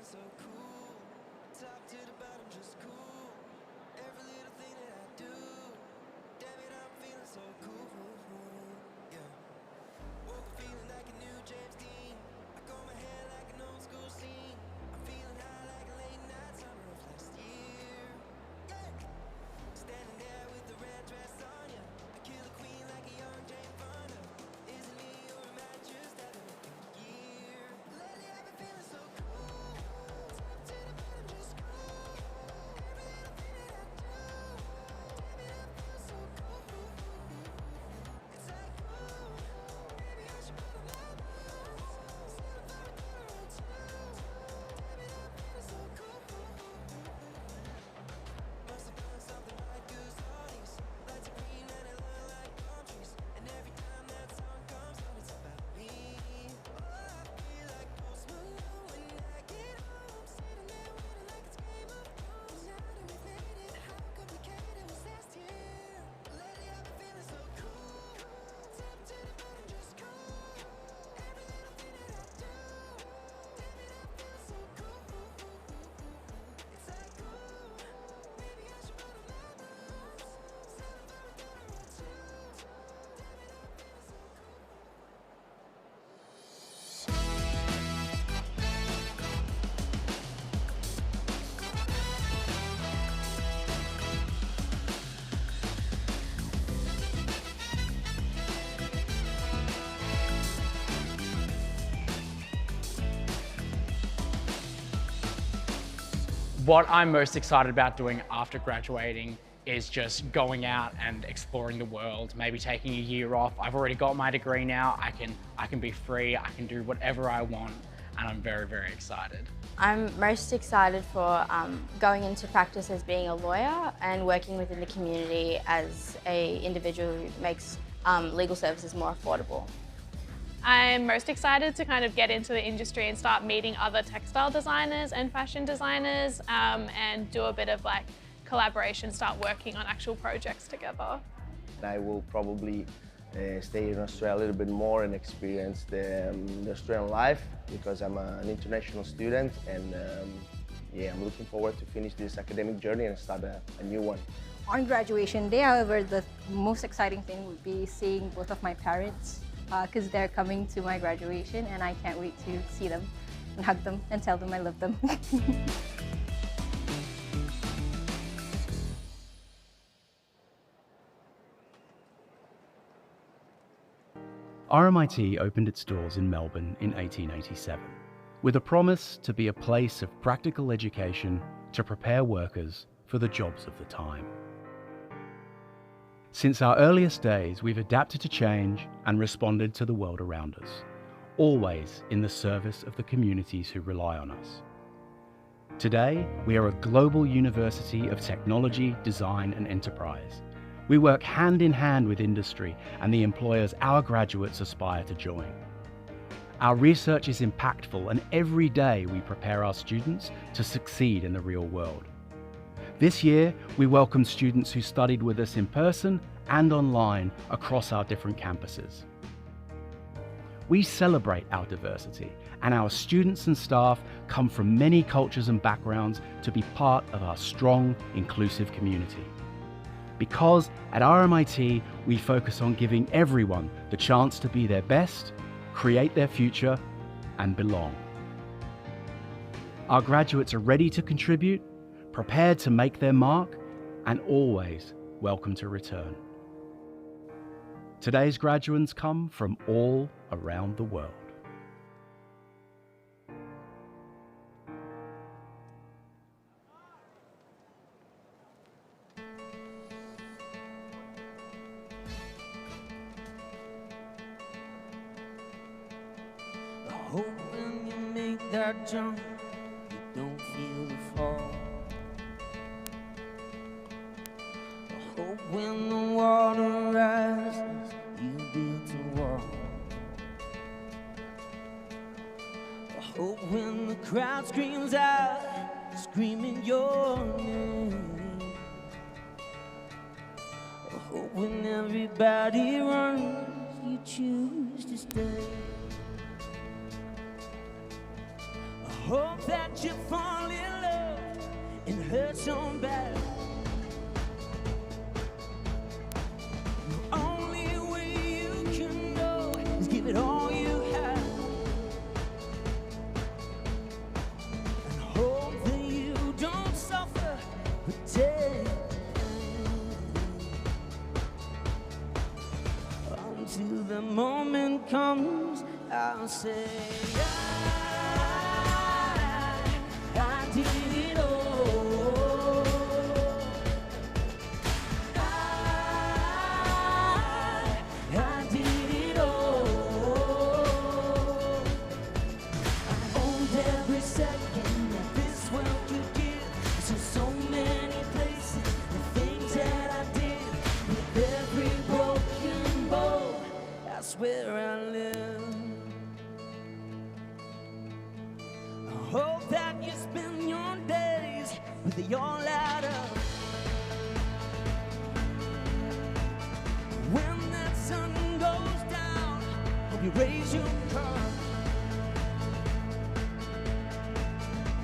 so cool. Top to the bottom, just cool. Every little thing that I do, damn it, I'm feeling so cool. Yeah. Woke up feeling like a new James Dean. I comb my hair like an old school scene. I'm feeling high like a late night summer of last year. Yeah. Standing there with the red dress on ya. I kill a queen like a young Jane Fonda. Is it me or am I just having a good year? Lately I've been feeling so cool. Top to the bottom, just cool. Every little thing that I do, damn it, I feel so cool. It's like cool. Maybe I should put on my boots. Set a fire down the road too. Damn it, I'm feeling so cool. Must have done something right, 'cause all these lights are green and they look like palm trees. And every time that song comes on, it's about me. Oh, I feel like Post Malone when I get home. Sitting there waiting like it's Game of Thrones. Now that we've made it, how complicated was last year? Lately I've been feeling so cool. Top to the bottom, just cool. Every little thing that I do, damn it, I feel so cool. It's like cool. Maybe I should put on my boots. Set a fire down the road too. Damn it, I'm feeling so cool. What I'm most excited about doing after graduating is just going out and exploring the world, maybe taking a year off. I've already got my degree now. I can be free, I can do whatever I want, and I'm very, very excited. I'm most excited for going into practice as being a lawyer and working within the community as an individual who makes legal services more affordable. I'm most excited to kind of get into the industry and start meeting other textile designers and fashion designers and do a bit of like collaboration, start working on actual projects together. I will probably stay in Australia a little bit more and experience the Australian life because I'm an international student and yeah, I'm looking forward to finish this academic journey and start a new one. On graduation day, however, the most exciting thing would be seeing both of my parents because they're coming to my graduation and I can't wait to see them and hug them and tell them I love them. RMIT opened its doors in Melbourne in 1887, with a promise to be a place of practical education to prepare workers for the jobs of the time. Since our earliest days, we've adapted to change and responded to the world around us, always in the service of the communities who rely on us. Today, we are a global university of technology, design, and enterprise. We work hand in hand with industry and the employers our graduates aspire to join. Our research is impactful, and every day we prepare our students to succeed in the real world. This year, we welcome students who studied with us in person and online across our different campuses. We celebrate our diversity, and our students and staff come from many cultures and backgrounds to be part of our strong, inclusive community. Because at RMIT, we focus on giving everyone the chance to be their best, create their future, and belong. Our graduates are ready to contribute, prepared to make their mark, and always welcome to return. Today's graduates come from all around the world. I hope when you make that jump, you don't feel the fall. I hope when the water rises, you build a wall. I hope when the crowd screams out, screaming your name. I hope when everybody runs, you choose to stay. I hope that you fall in love and hurt so bad. The only way you can know is give it all you have, and hope that you don't suffer, but take until the moment comes. I'll say I did it all. I did it all. I owned every second that this world could give. So many places, the things that I did, with every broken bowl, that's where I live. I hope that you spend your days with your ladder. When that sun goes down, hope you raise your cup.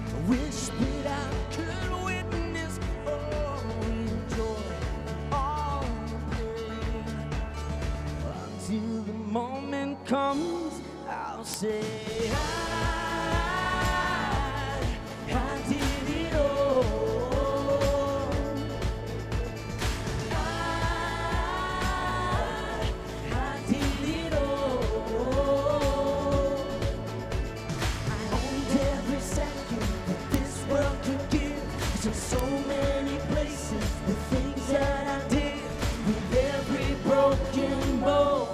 I wish that I could witness all your joy, all your pain. Until the moment comes, I'll say I did it all. I did it all. I owned every second that this world could give. So many places, the things that I did, with every broken bowl,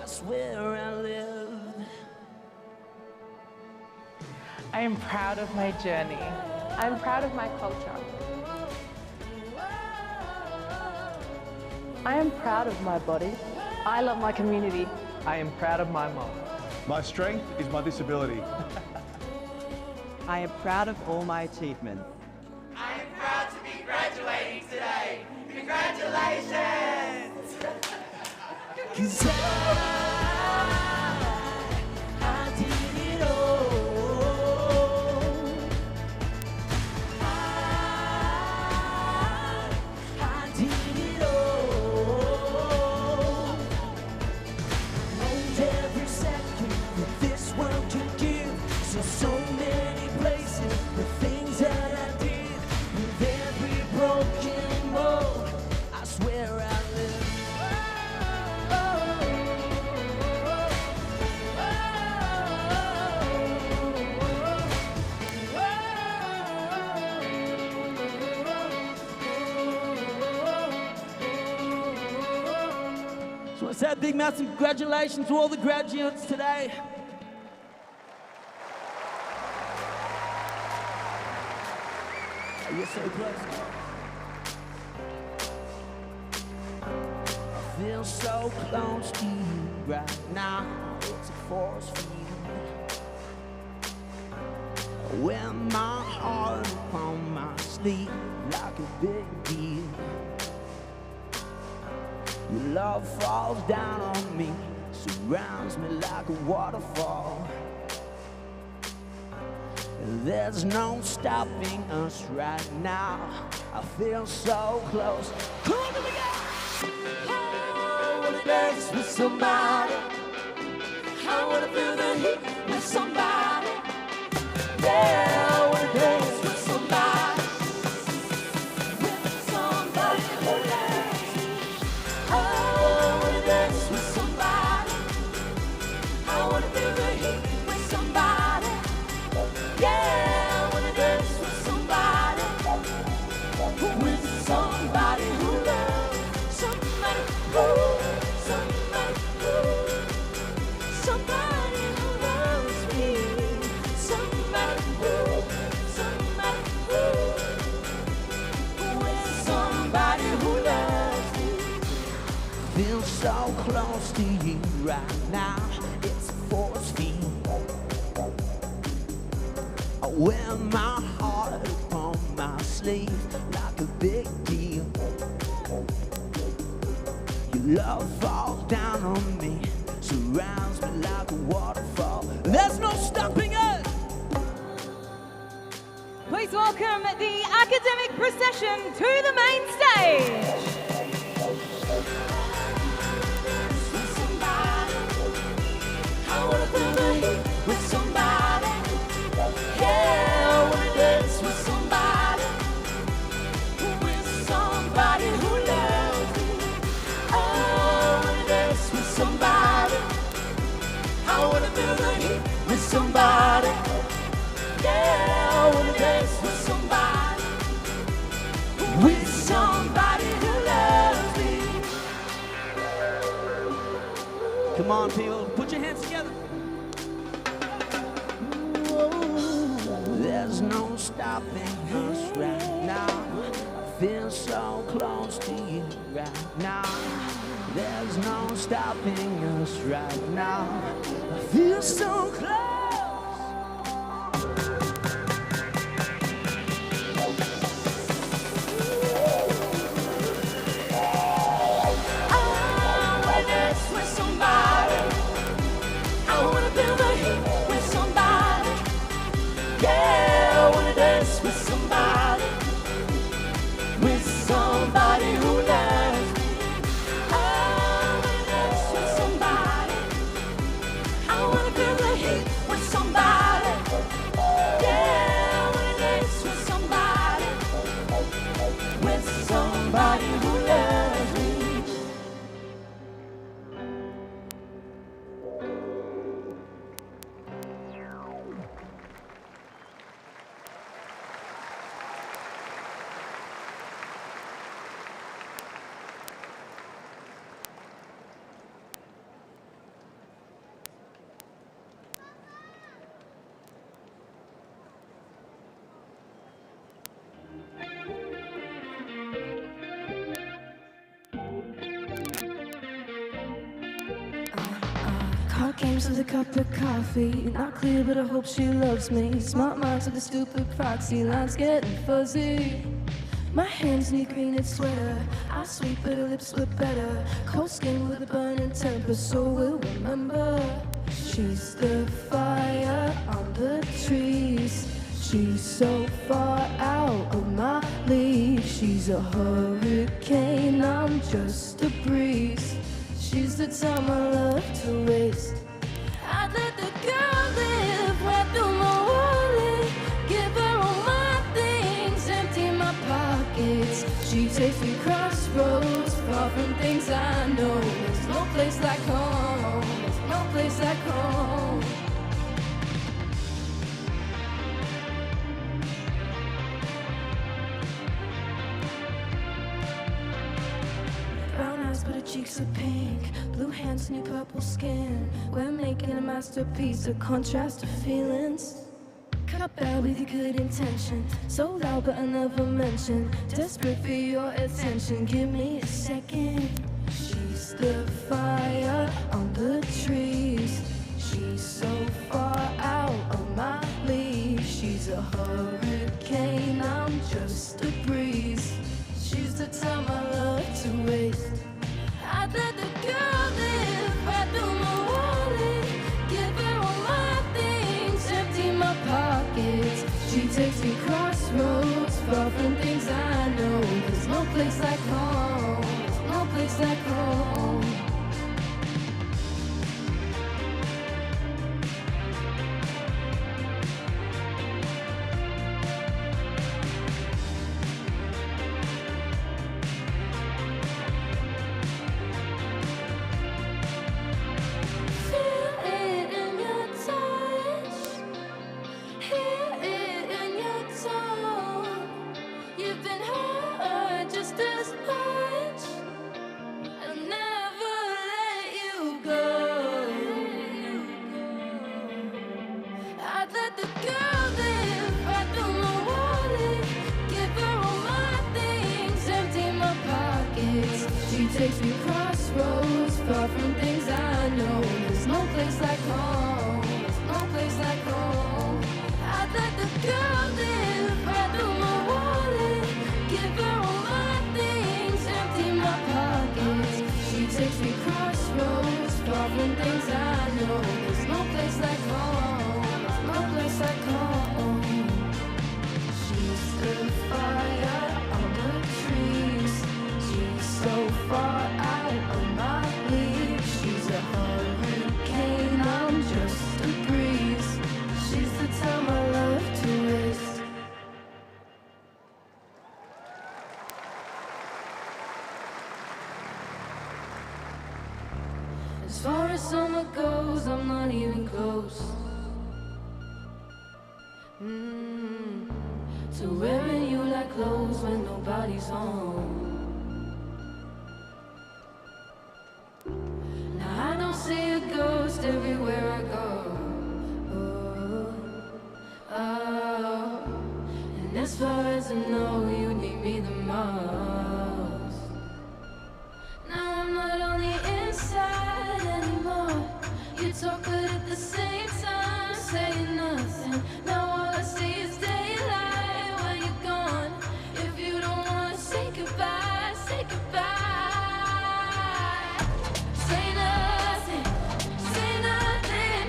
I swear I lived. I am proud of my journey. I'm proud of my culture. I am proud of my body. I love my community. I am proud of my mom. My strength is my disability. I am proud of all my achievements. I am proud to be graduating today. Congratulations! 'Cause I did it all. I did it all. Owned every second that this world could give. So many places, the things that I did, with every broken mold, I swear I live. So I say a big massive congratulations to all the graduates today. You're so close. I feel so close to you right now. It's a force field. I wear my heart upon my sleeve like a big deal. Your love falls down on me, surrounds me like a waterfall. There's no stopping us right now. I feel so close. Come on, we go! I wanna dance with somebody. I wanna feel the heat with somebody. Yeah, I wanna dance with somebody. With somebody who loves me. I wanna dance with somebody. I wanna feel the heat with somebody. Yeah, I wanna dance with somebody who loves somebody who, somebody who loves me, somebody who, with somebody who loves me. Feel so close to you right now. It's a force field. I wear my heart upon my sleeve like a big deal. Your love falls down on me, surrounds me like a waterfall. There's no stopping us. Please welcome the academic procession to the main stage. I wanna feel the heat with somebody. Yeah, I wanna dance with somebody. With somebody who loves me. Oh, I wanna dance with somebody. I wanna feel the heat with somebody. Yeah, I wanna dance with somebody. With somebody who loves me. Come on, people, put your hands together. There's no stopping us right now. I feel so close to you right now. There's no stopping us right now. I feel so close. Yeah, I wanna dance with somebody. With somebody who loves me. I wanna dance with somebody. I wanna feel the heat with somebody. Yeah, I wanna dance with somebody. With somebody who loves me. Card games with a cup of coffee. Not clear, but I hope she loves me. Smart minds with a stupid proxy. Lines getting fuzzy. My hands need green and sweater. I sweet, but her lips look better. Cold skin with a burning temper, so we'll remember. She's the fire on the trees. She's so far out of my league. She's a hurricane, I'm just a breeze. She's the time I love to waste. I'd let the girl live right through my wallet. Give her all my things, empty my pockets. She takes me crossroads, far from things I know. There's no place like home, there's no place like home. Brown eyes, but her cheeks are pink. Blue hands and your purple skin. We're making a masterpiece, a contrast of feelings. Cut bad with your good intention. So loud, but I never mention. Desperate for your attention. Give me a second. She's the fire on the trees. She's so far out of my league. She's a hurricane, I'm just a breeze. She's the time I love to waste. I'd let the girl live right through my wallet. Give her all my things, empty my pockets. She takes me crossroads, far from things I know. There's no place like home, there's no place like home. Takes me crossroads, far from things I know. There's no place like home, there's no place like home. I'd let the girl live right through my wallet. Give her all my things, empty my pockets. She takes me crossroads, far from things I know. There's no place like home, there's no place like home. She coming close to wearing you like clothes when nobody's home. Now I don't see a ghost everywhere I go. Oh, and as far as I know, you need me the most. Now I'm not on the inside anymore. You talk but at the same time saying nothing. Now all I see is daylight when you're gone. If you don't wanna say goodbye, say goodbye. Say nothing, say nothing.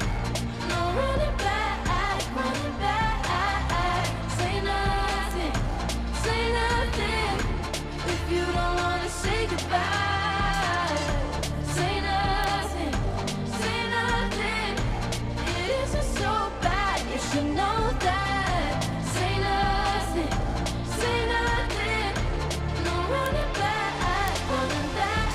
No running back, running back. Say nothing, say nothing. If you don't wanna say goodbye, say nothing, say nothing. It isn't so bad, you should know that. Say nothing, say nothing. No running back, running back.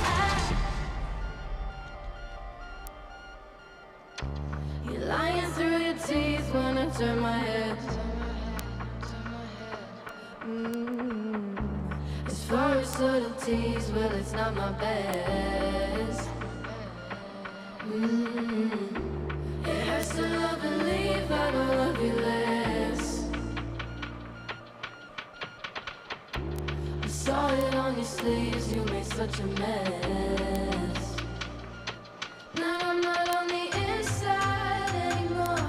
You're lying through your teeth when I turn my head. As far as subtleties, well, it's not my best. It hurts to love and leave, I don't love you less. I saw it on your sleeves, you made such a mess. Now I'm not on the inside anymore.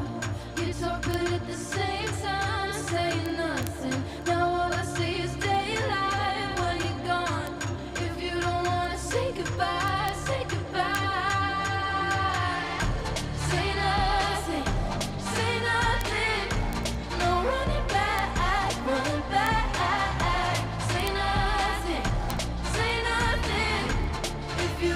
You talk but at the same time saying nothing. Now all I see is daylight when you're gone. If you don't wanna say goodbye, say goodbye. Say nothing, say nothing. No running back, running back. Say nothing, say nothing. If you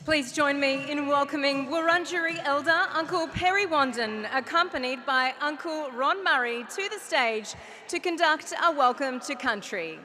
Please join me in welcoming Wurundjeri Elder Uncle Perry Wandin, accompanied by Uncle Ron Murray, to the stage to conduct a welcome to country.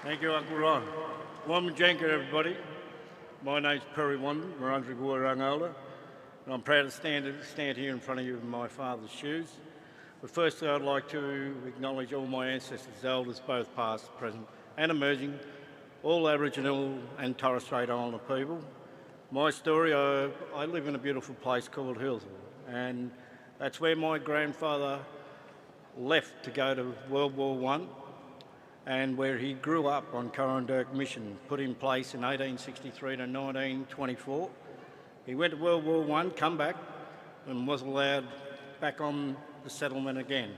Thank you, Uncle Ron. Wominjeka, everybody. My name's Perry Wandin, Wurundjeri Woi-wurrung Elder, and I'm proud to stand here in front of you in my father's shoes. But firstly, I'd like to acknowledge all my ancestors, elders, both past, present and emerging, all Aboriginal and Torres Strait Islander people. My story, I live in a beautiful place called Hillsville, and that's where my grandfather left to go to World War I, and where he grew up on Corandurk Mission, put in place in 1863 to 1924. He went to World War I, come back, and was allowed back on the settlement again.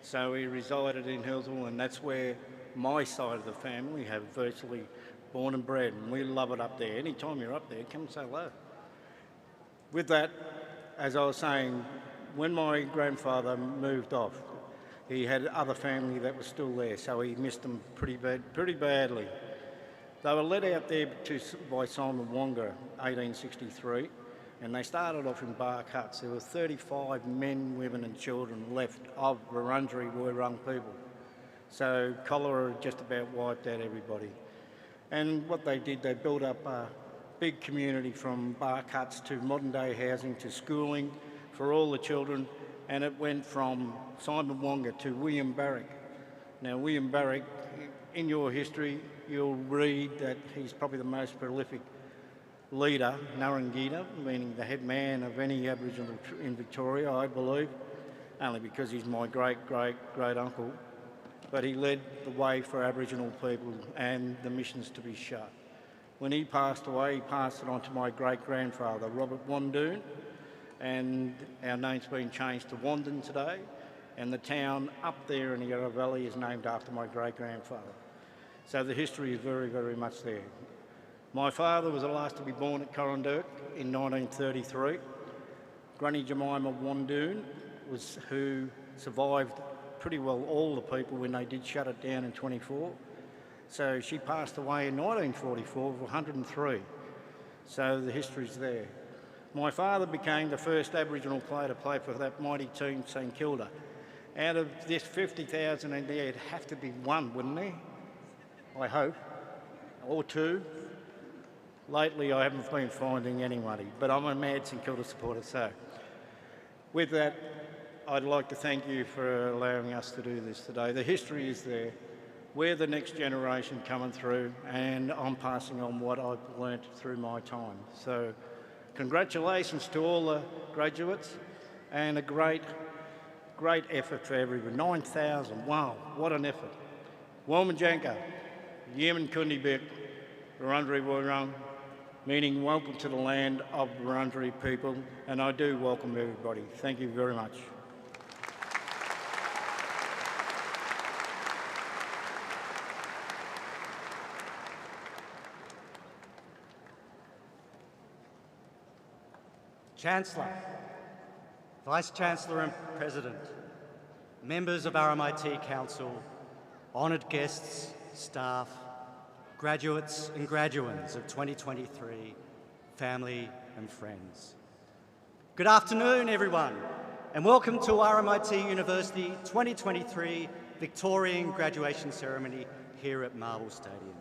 So he resided in Hillsville, and that's where my side of the family have virtually born and bred, and we love it up there. Anytime you're up there, come and say hello. With that, as I was saying, when my grandfather moved off, he had other family that was still there, so he missed them pretty badly. They were led out there by Simon Wonga, 1863, and they started off in bark huts. There were 35 men, women and children left of Wurundjeri Woi-wurrung people. So cholera just about wiped out everybody. And what they did, they built up a big community from bark huts to modern day housing to schooling for all the children, and it went from Simon Wonga to William Barrick. Now, William Barrick, in your history, you'll read that he's probably the most prolific leader, Narangita, meaning the head man of any Aboriginal in Victoria, I believe, only because he's my great-great-great-uncle. But he led the way for Aboriginal people and the missions to be shut. When he passed away, he passed it on to my great-grandfather, Robert Wandoon, and our name's been changed to Wandin today, and the town up there in the Yarra Valley is named after my great-grandfather. So the history is very, very much there. My father was the last to be born at Corandurk in 1933. Granny Jemima Wandoon was who survived pretty well all the people when they did shut it down in 24. So she passed away in 1944 with 103. So the history's there. My father became the first Aboriginal player to play for that mighty team, St Kilda. Out of this 50,000 in there, it'd have to be one, wouldn't there? I hope. Or two. Lately, I haven't been finding anybody, but I'm a mad St Kilda supporter, so. With that, I'd like to thank you for allowing us to do this today. The history is there. We're the next generation coming through, and I'm passing on what I've learnt through my time. So, congratulations to all the graduates, and a great effort for everyone. 9,000, wow, what an effort. Wominjeka, Yemen Kundibik, Wurundjeri Woi-wurrung, meaning welcome to the land of Wurundjeri people, and I do welcome everybody. Thank you very much. Chancellor, Vice-Chancellor and President, members of RMIT Council, honoured guests, staff, graduates and graduands of 2023, family and friends. Good afternoon, everyone, and welcome to RMIT University 2023 Victorian Graduation Ceremony here at Marvel Stadium.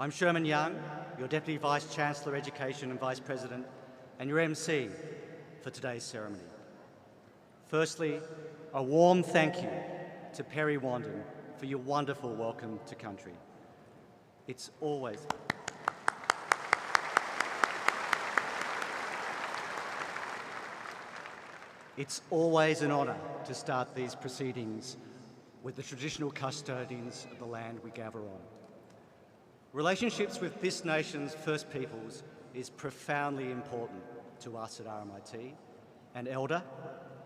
I'm Sherman Young, your Deputy Vice-Chancellor Education and Vice President, and your MC for today's ceremony. Firstly, a warm thank you to Perry Wandin for your wonderful welcome to country. It's always an honour to start these proceedings with the traditional custodians of the land we gather on. Relationships with this nation's First Peoples is profoundly important to us at RMIT, and Elder,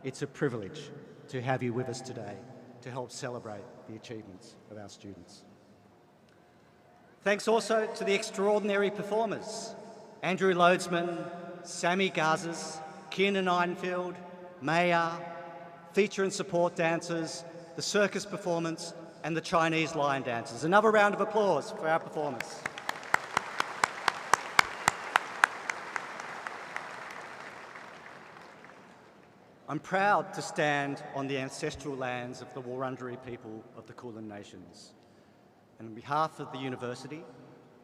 it's a privilege to have you with us today to help celebrate the achievements of our students. Thanks also to the extraordinary performers, Andrew Loadsman, Sammy Gazes, Kiernan Einfield, Maya, feature and support dancers, the circus performance, and the Chinese lion dancers. Another round of applause for our performers. I'm proud to stand on the ancestral lands of the Wurundjeri people of the Kulin Nations. And on behalf of the university,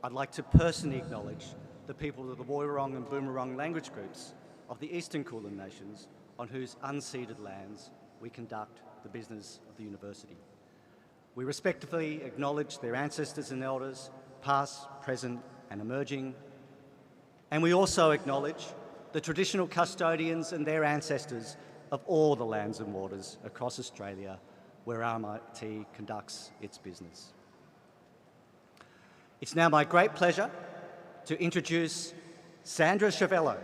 I'd like to personally acknowledge the people of the Woiwurrung and Boonwurrung language groups of the Eastern Kulin Nations, on whose unceded lands we conduct the business of the university. We respectfully acknowledge their ancestors and elders, past, present, and emerging. And we also acknowledge the traditional custodians and their ancestors of all the lands and waters across Australia where RMIT conducts its business. It's now my great pleasure to introduce Sandra Chavello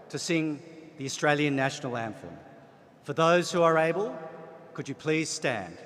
to sing the Australian National Anthem. For those who are able, could you please stand?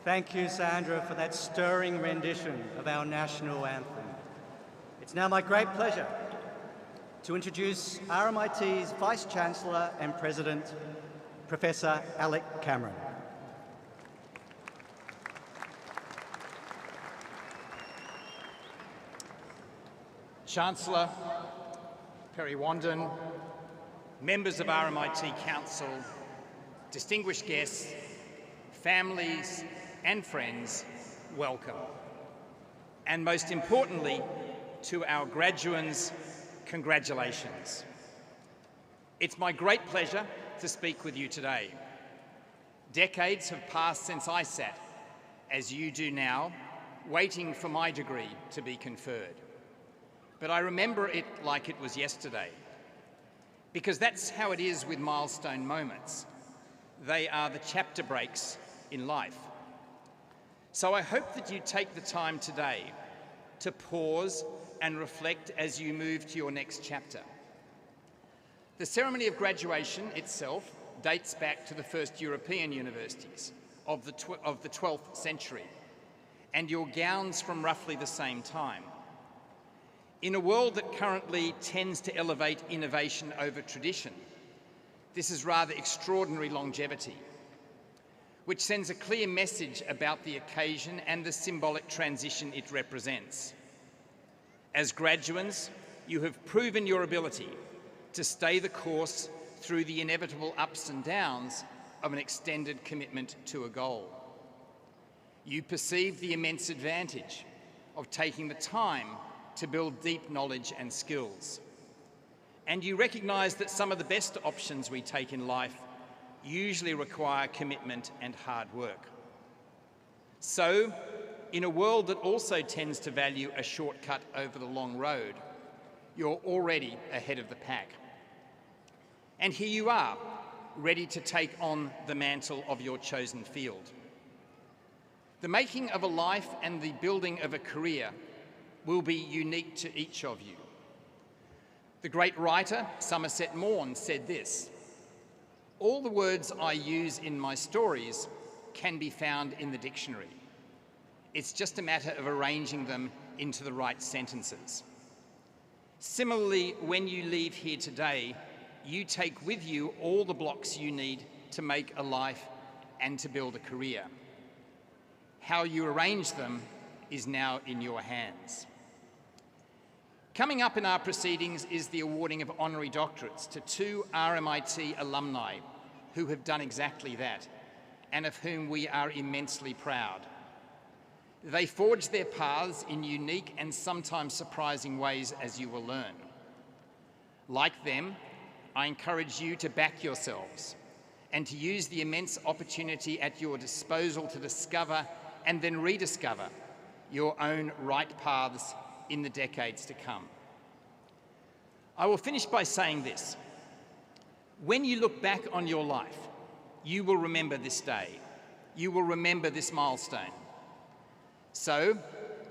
Thank you, Sandra, for that stirring rendition of our national anthem. It's now my great pleasure to introduce RMIT's Vice-Chancellor and President, Professor Alec Cameron. Chancellor Perry Wandin, members of RMIT Council, distinguished guests, families and friends, welcome. And most importantly, to our graduands, congratulations. It's my great pleasure to speak with you today. Decades have passed since I sat, as you do now, waiting for my degree to be conferred. But I remember it like it was yesterday, because that's how it is with milestone moments. They are the chapter breaks in life. So I hope that you take the time today to pause and reflect as you move to your next chapter. The ceremony of graduation itself dates back to the first European universities of the 12th century, and your gowns from roughly the same time. In a world that currently tends to elevate innovation over tradition, this is rather extraordinary longevity, which sends a clear message about the occasion and the symbolic transition it represents. As graduates, you have proven your ability to stay the course through the inevitable ups and downs of an extended commitment to a goal. You perceive the immense advantage of taking the time to build deep knowledge and skills. And you recognise that some of the best options we take in life usually require commitment and hard work. So, in a world that also tends to value a shortcut over the long road, you're already ahead of the pack. And here you are, ready to take on the mantle of your chosen field. The making of a life and the building of a career will be unique to each of you. The great writer Somerset Maugham said this: "All the words I use in my stories can be found in the dictionary. It's just a matter of arranging them into the right sentences." Similarly, when you leave here today, you take with you all the blocks you need to make a life and to build a career. How you arrange them is now in your hands. Coming up in our proceedings is the awarding of honorary doctorates to 2 RMIT alumni who have done exactly that, and of whom we are immensely proud. They forged their paths in unique and sometimes surprising ways, as you will learn. Like them, I encourage you to back yourselves and to use the immense opportunity at your disposal to discover and then rediscover your own right paths in the decades to come. I will finish by saying this: when you look back on your life, you will remember this day. You will remember this milestone. So,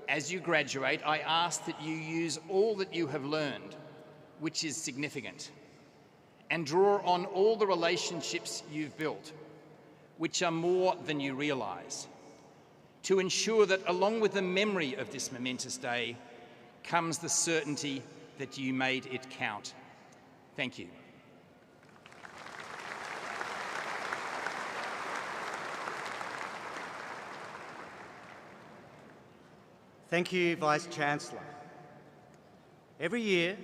as you graduate, I ask that you use all that you have learned, which is significant, and draw on all the relationships you've built, which are more than you realise, to ensure that along with the memory of this momentous day comes the certainty that you made it count. Thank you. Thank you, Vice-Chancellor. Every year,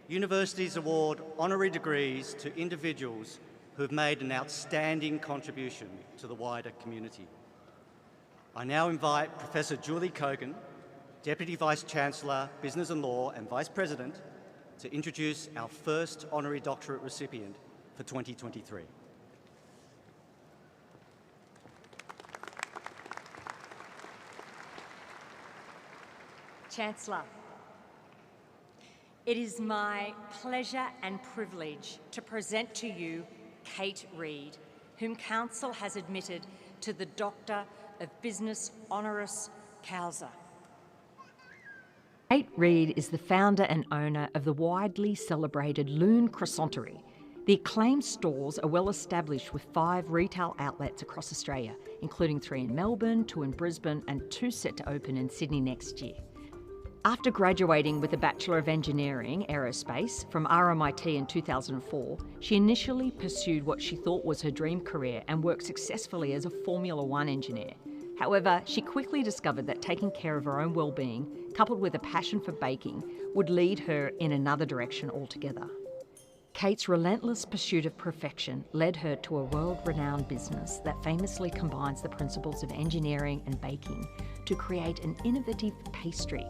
universities award honorary degrees to individuals who have made an outstanding contribution to the wider community. I now invite Professor Julie Kogan, Deputy Vice-Chancellor, Business and Law and Vice President, to introduce our first honorary doctorate recipient for 2023. Chancellor, it is my pleasure and privilege to present to you Kate Reid, whom Council has admitted to the Doctor of Business Honoris Causa. Kate Reid is the founder and owner of the widely celebrated Loon Croissanterie. The acclaimed stores are well established with 5 retail outlets across Australia, including 3 in Melbourne, 2 in Brisbane and 2 set to open in Sydney next year. After graduating with a Bachelor of Engineering, Aerospace, from RMIT in 2004, she initially pursued what she thought was her dream career and worked successfully as a Formula One engineer. However, she quickly discovered that taking care of her own well-being, coupled with a passion for baking, would lead her in another direction altogether. Kate's relentless pursuit of perfection led her to a world-renowned business that famously combines the principles of engineering and baking to create an innovative pastry.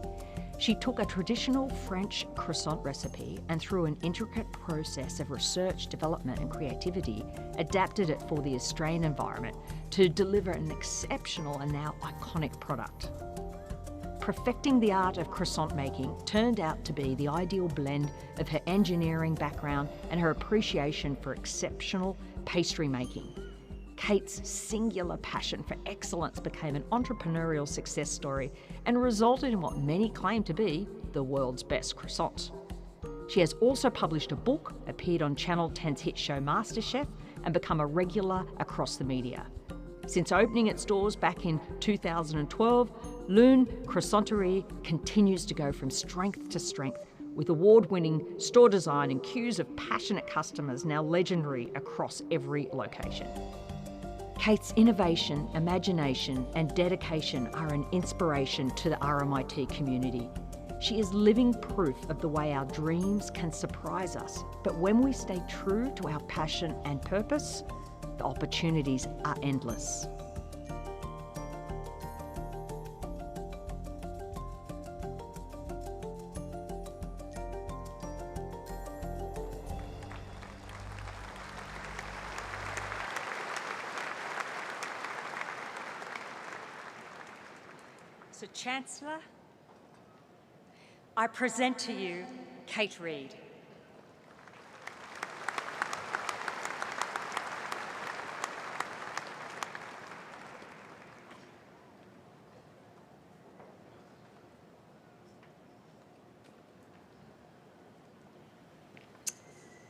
She took a traditional French croissant recipe and, through an intricate process of research, development and creativity, adapted it for the Australian environment to deliver an exceptional and now iconic product. Perfecting the art of croissant making turned out to be the ideal blend of her engineering background and her appreciation for exceptional pastry making. Kate's singular passion for excellence became an entrepreneurial success story and resulted in what many claim to be the world's best croissant. She has also published a book, appeared on Channel 10's hit show MasterChef, and become a regular across the media. Since opening its doors back in 2012, Lune Croissanterie continues to go from strength to strength, with award-winning store design and queues of passionate customers now legendary across every location. Kate's innovation, imagination and dedication are an inspiration to the RMIT community. She is living proof of the way our dreams can surprise us, but when we stay true to our passion and purpose, the opportunities are endless. So, Chancellor, I present to you Kate Reid.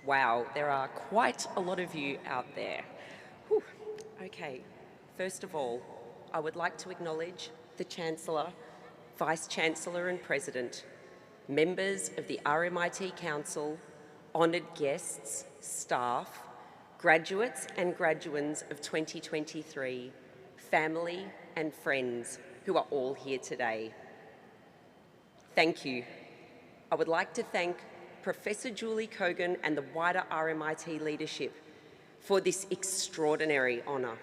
Wow, there are quite a lot of you out there. Whew. Okay, first of all, I would like to acknowledge the Chancellor, Vice-Chancellor and President, members of the RMIT Council, honoured guests, staff, graduates and graduands of 2023, family and friends who are all here today. Thank you. I would like to thank Professor Julie Kogan and the wider RMIT leadership for this extraordinary honour.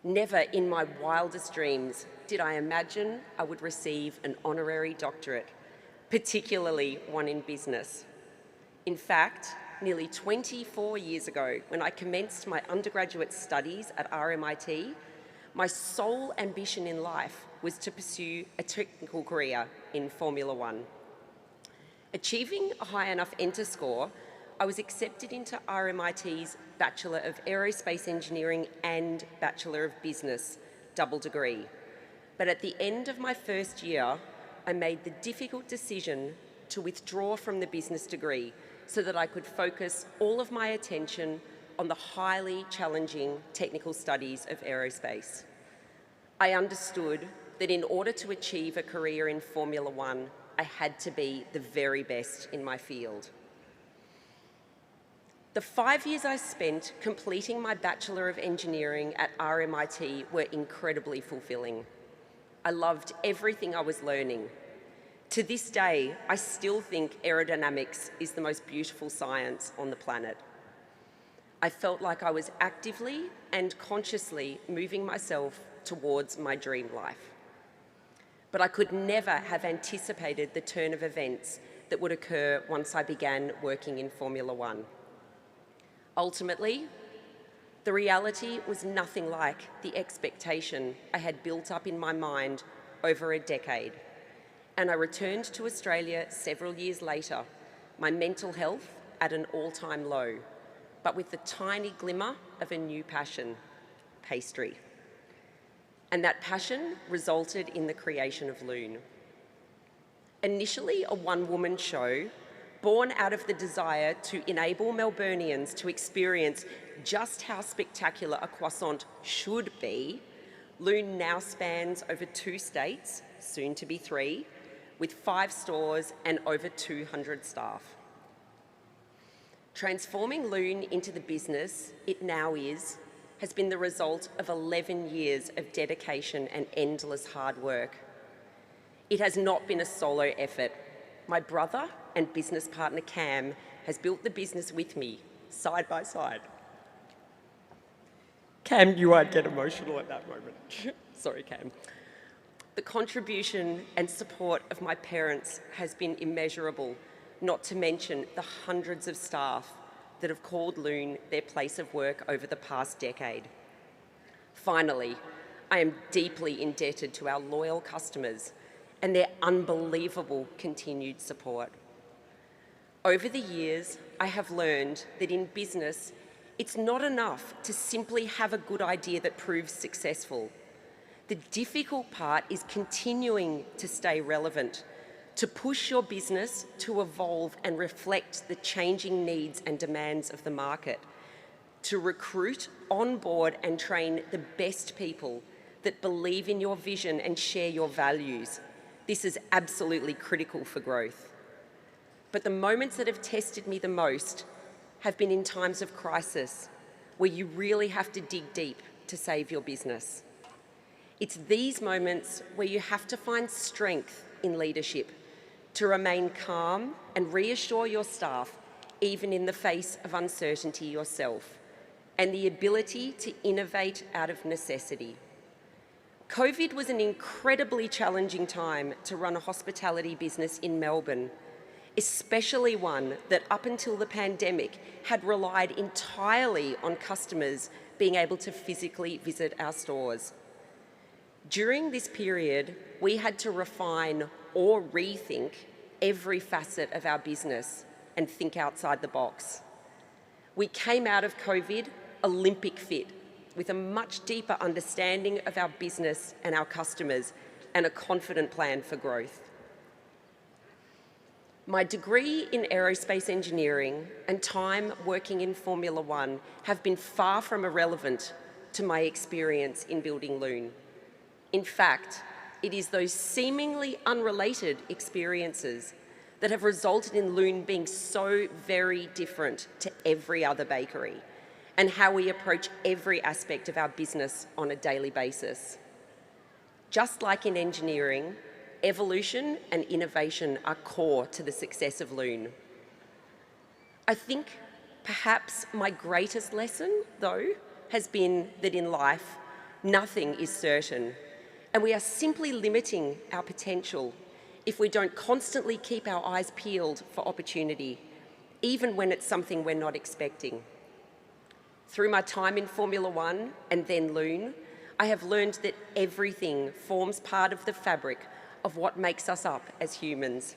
Never in my wildest dreams did I imagine I would receive an honorary doctorate, particularly one in business. In fact, nearly 24 years ago, when I commenced my undergraduate studies at RMIT, my sole ambition in life was to pursue a technical career in Formula One. Achieving a high enough enter score, I was accepted into RMIT's Bachelor of Aerospace Engineering and Bachelor of Business double degree. But at the end of my first year, I made the difficult decision to withdraw from the business degree so that I could focus all of my attention on the highly challenging technical studies of aerospace. I understood that in order to achieve a career in Formula One, I had to be the very best in my field. The 5 years I spent completing my Bachelor of Engineering at RMIT were incredibly fulfilling. I loved everything I was learning. To this day, I still think aerodynamics is the most beautiful science on the planet. I felt like I was actively and consciously moving myself towards my dream life. But I could never have anticipated the turn of events that would occur once I began working in Formula One. Ultimately, the reality was nothing like the expectation I had built up in my mind over a decade. And I returned to Australia several years later, my mental health at an all-time low, but with the tiny glimmer of a new passion, pastry. And that passion resulted in the creation of Lune. Initially a one-woman show, born out of the desire to enable Melburnians to experience just how spectacular a croissant should be, Lune now spans over 2 states, soon to be 3, with 5 stores and over 200 staff. Transforming Lune into the business it now is has been the result of 11 years of dedication and endless hard work. It has not been a solo effort. My brother and business partner Cam has built the business with me, side by side. Cam, you might get emotional at that moment. Sorry, Cam. The contribution and support of my parents has been immeasurable, not to mention the hundreds of staff that have called Lune their place of work over the past decade. Finally, I am deeply indebted to our loyal customers and their unbelievable continued support. Over the years, I have learned that in business, it's not enough to simply have a good idea that proves successful. The difficult part is continuing to stay relevant, to push your business to evolve and reflect the changing needs and demands of the market, to recruit, onboard and train the best people that believe in your vision and share your values. This is absolutely critical for growth. But the moments that have tested me the most have been in times of crisis, where you really have to dig deep to save your business. It's these moments where you have to find strength in leadership to remain calm and reassure your staff, even in the face of uncertainty yourself, and the ability to innovate out of necessity. COVID was an incredibly challenging time to run a hospitality business in Melbourne, especially one that up until the pandemic had relied entirely on customers being able to physically visit our stores. During this period, we had to refine or rethink every facet of our business and think outside the box. We came out of COVID Olympic fit, with a much deeper understanding of our business and our customers and a confident plan for growth. My degree in aerospace engineering and time working in Formula One have been far from irrelevant to my experience in building Loon. In fact, it is those seemingly unrelated experiences that have resulted in Loon being so very different to every other bakery and how we approach every aspect of our business on a daily basis. Just like in engineering, evolution and innovation are core to the success of Loon. I think perhaps my greatest lesson, though, has been that in life, nothing is certain, and we are simply limiting our potential if we don't constantly keep our eyes peeled for opportunity, even when it's something we're not expecting. Through my time in Formula One and then Loon, I have learned that everything forms part of the fabric of what makes us up as humans.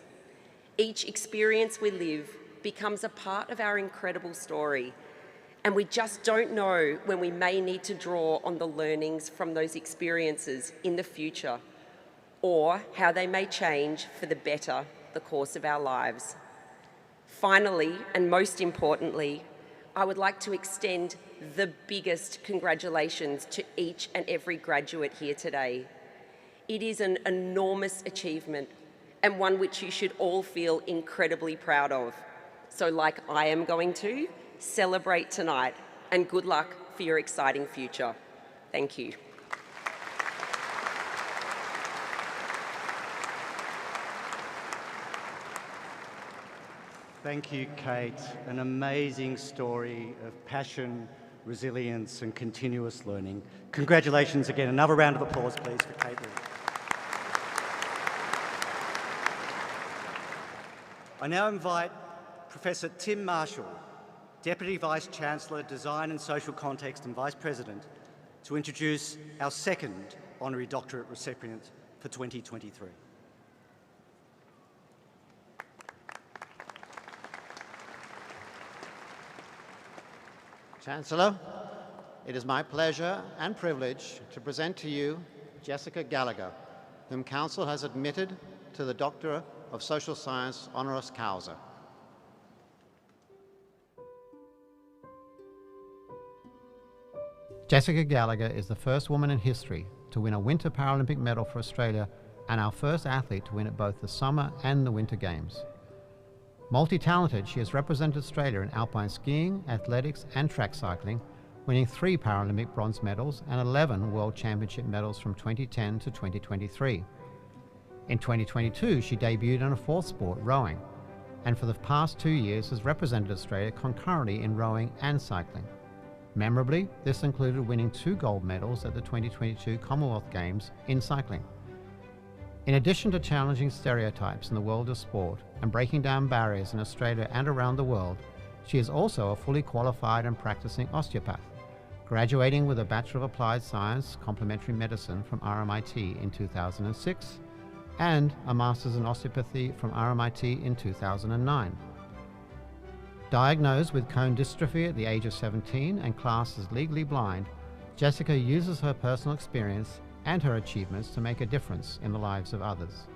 Each experience we live becomes a part of our incredible story, and we just don't know when we may need to draw on the learnings from those experiences in the future, or how they may change for the better the course of our lives. Finally, and most importantly, I would like to extend the biggest congratulations to each and every graduate here today. It is an enormous achievement and one which you should all feel incredibly proud of. So like I am going to, celebrate tonight and good luck for your exciting future. Thank you. Thank you, Kate. An amazing story of passion, resilience and continuous learning. Congratulations again. Another round of applause, please, for Kate Reid. I now invite Professor Tim Marshall, Deputy Vice-Chancellor, Design and Social Context and Vice President, to introduce our second honorary doctorate recipient for 2023. Chancellor, it is my pleasure and privilege to present to you Jessica Gallagher, whom Council has admitted to the Doctor of Social Science honoris causa. Jessica Gallagher is the first woman in history to win a Winter Paralympic medal for Australia and our first athlete to win at both the Summer and the Winter Games. Multi-talented, she has represented Australia in alpine skiing, athletics and track cycling, winning 3 Paralympic bronze medals and 11 World Championship medals from 2010 to 2023. In 2022, she debuted in a 4th sport, rowing, and for the past 2 years has represented Australia concurrently in rowing and cycling. Memorably, this included winning 2 gold medals at the 2022 Commonwealth Games in cycling. In addition to challenging stereotypes in the world of sport and breaking down barriers in Australia and around the world, she is also a fully qualified and practicing osteopath, graduating with a Bachelor of Applied Science Complementary Medicine from RMIT in 2006 and a Master's in Osteopathy from RMIT in 2009. Diagnosed with cone dystrophy at the age of 17 and classed as legally blind, Jessica uses her personal experience and her achievements to make a difference in the lives of others.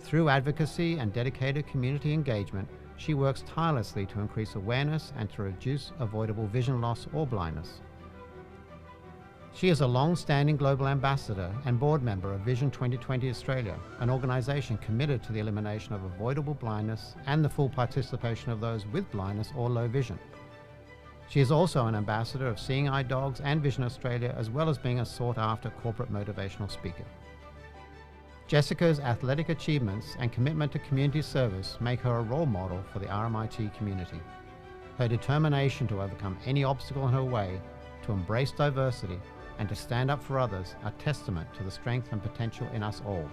Through advocacy and dedicated community engagement, she works tirelessly to increase awareness and to reduce avoidable vision loss or blindness. She is a long-standing global ambassador and board member of Vision 2020 Australia, an organisation committed to the elimination of avoidable blindness and the full participation of those with blindness or low vision. She is also an ambassador of Seeing Eye Dogs and Vision Australia, as well as being a sought-after corporate motivational speaker. Jessica's athletic achievements and commitment to community service make her a role model for the RMIT community. Her determination to overcome any obstacle in her way, to embrace diversity, and to stand up for others are testament to the strength and potential in us all.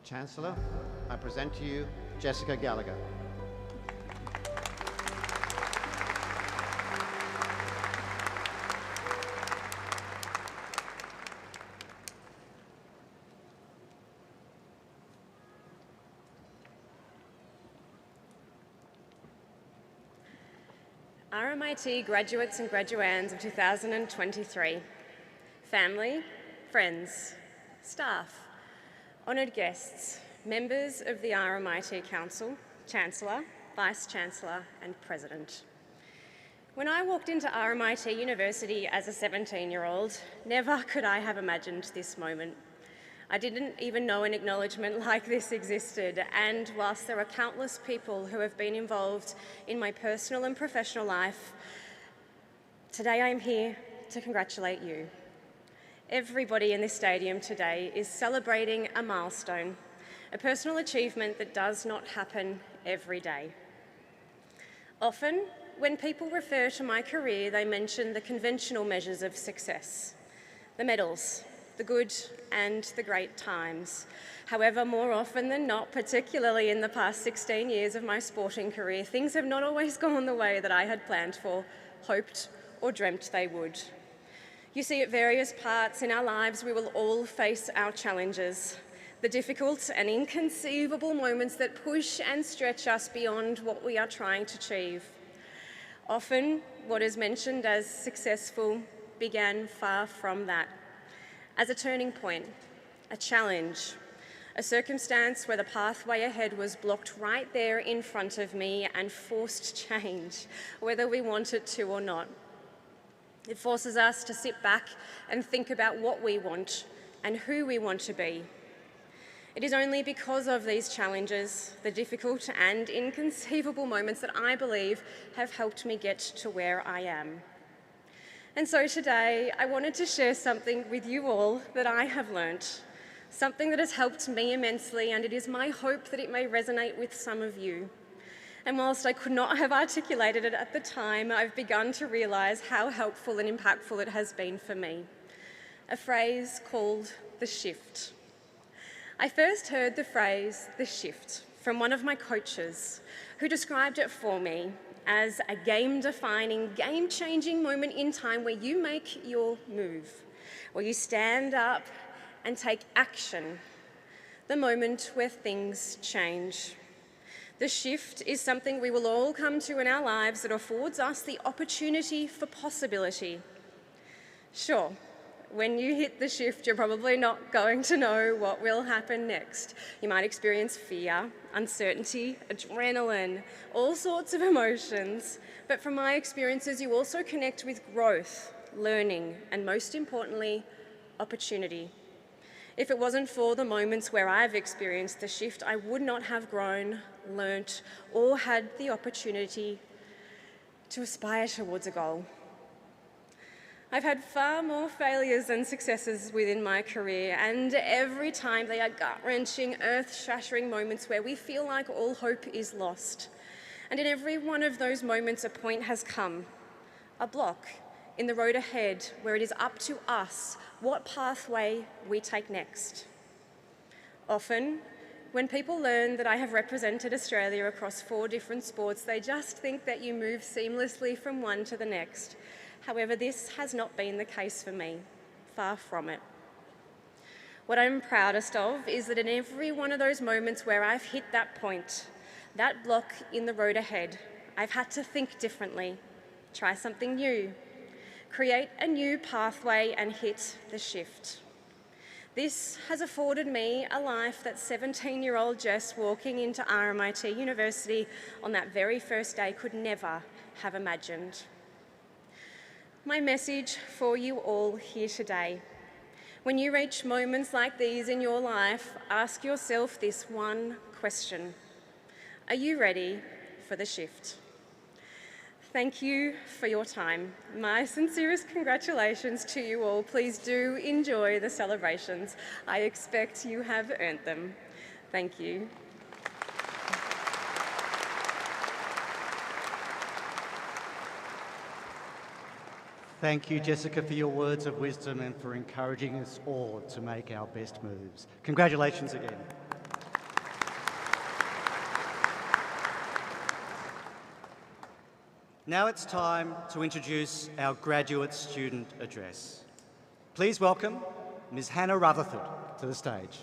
Chancellor, I present to you Jessica Gallagher. RMIT graduates and graduands of 2023, family, friends, staff, honoured guests, members of the RMIT Council, Chancellor, Vice-Chancellor and President. When I walked into RMIT University as a 17-year-old, never could I have imagined this moment. I didn't even know an acknowledgement like this existed, and whilst there are countless people who have been involved in my personal and professional life, today I am here to congratulate you. Everybody in this stadium today is celebrating a milestone, a personal achievement that does not happen every day. Often, when people refer to my career, they mention the conventional measures of success, the medals, the good and the great times. However, more often than not, particularly in the past 16 years of my sporting career, things have not always gone the way that I had planned for, hoped, or dreamt they would. You see, at various parts in our lives, we will all face our challenges, the difficult and inconceivable moments that push and stretch us beyond what we are trying to achieve. Often, what is mentioned as successful began far from that, as a turning point, a challenge, a circumstance where the pathway ahead was blocked right there in front of me and forced change, whether we want it to or not. It forces us to sit back and think about what we want and who we want to be. It is only because of these challenges, the difficult and inconceivable moments, that I believe have helped me get to where I am. And so today, I wanted to share something with you all that I have learnt, something that has helped me immensely, and it is my hope that it may resonate with some of you. And whilst I could not have articulated it at the time, I've begun to realise how helpful and impactful it has been for me. A phrase called the shift. I first heard the phrase the shift from one of my coaches, who described it for me as a game-defining, game-changing moment in time where you make your move, where you stand up and take action, the moment where things change. The shift is something we will all come to in our lives that affords us the opportunity for possibility. Sure, when you hit the shift, you're probably not going to know what will happen next. You might experience fear, uncertainty, adrenaline, all sorts of emotions. But from my experiences, you also connect with growth, learning, and most importantly, opportunity. If it wasn't for the moments where I've experienced the shift, I would not have grown, learnt, or had the opportunity to aspire towards a goal. I've had far more failures than successes within my career, and every time they are gut-wrenching, earth-shattering moments where we feel like all hope is lost. And in every one of those moments, a point has come, a block in the road ahead where it is up to us what pathway we take next. Often, when people learn that I have represented Australia across 4 different sports, they just think that you move seamlessly from one to the next. However, this has not been the case for me, far from it. What I'm proudest of is that in every one of those moments where I've hit that point, that block in the road ahead, I've had to think differently, try something new, create a new pathway and hit the shift. This has afforded me a life that 17-year-old Jess walking into RMIT University on that very first day could never have imagined. My message for you all here today: when you reach moments like these in your life, ask yourself this one question: are you ready for the shift? Thank you for your time. My sincerest congratulations to you all. Please do enjoy the celebrations. I expect you have earned them. Thank you. Thank you, Jessica, for your words of wisdom and for encouraging us all to make our best moves. Congratulations again. Now it's time to introduce our graduate student address. Please welcome Ms. Hannah Rutherford to the stage.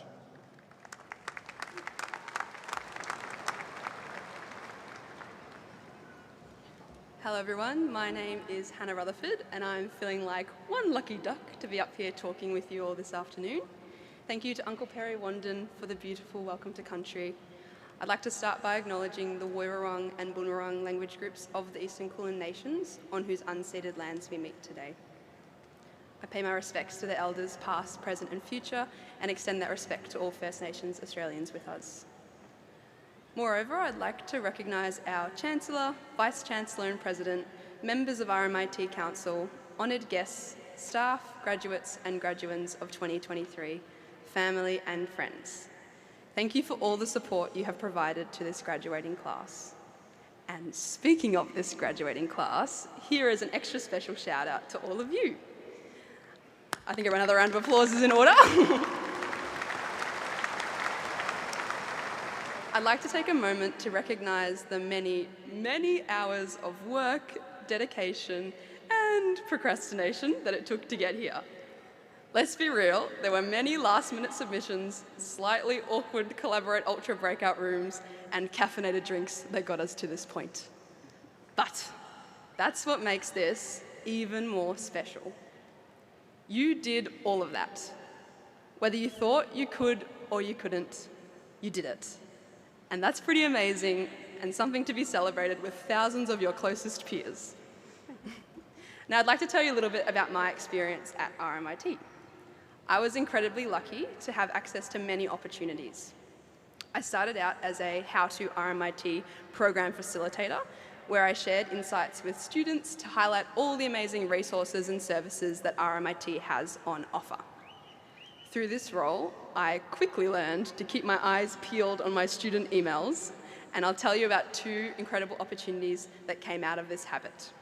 Hello everyone, my name is Hannah Rutherford and I'm feeling like one lucky duck to be up here talking with you all this afternoon. Thank you to Uncle Perry Wandin for the beautiful welcome to country. I'd like to start by acknowledging the Woiwurrung and Bunurong language groups of the Eastern Kulin Nations on whose unceded lands we meet today. I pay my respects to the elders past, present and future and extend that respect to all First Nations Australians with us. Moreover, I'd like to recognise our Chancellor, Vice-Chancellor and President, members of RMIT Council, honoured guests, staff, graduates and graduands of 2023, family and friends. Thank you for all the support you have provided to this graduating class. And speaking of this graduating class, here is an extra special shout out to all of you. I think another round of applause is in order. I'd like to take a moment to recognise the many, many hours of work, dedication and procrastination that it took to get here. Let's be real, there were many last-minute submissions, slightly awkward Collaborate Ultra breakout rooms, and caffeinated drinks that got us to this point. But that's what makes this even more special. You did all of that. Whether you thought you could or you couldn't, you did it. And that's pretty amazing and something to be celebrated with thousands of your closest peers. Now, I'd like to tell you a little bit about my experience at RMIT. I was incredibly lucky to have access to many opportunities. I started out as a How to RMIT program facilitator, where I shared insights with students to highlight all the amazing resources and services that RMIT has on offer. Through this role, I quickly learned to keep my eyes peeled on my student emails, and I'll tell you about two incredible opportunities that came out of this habit.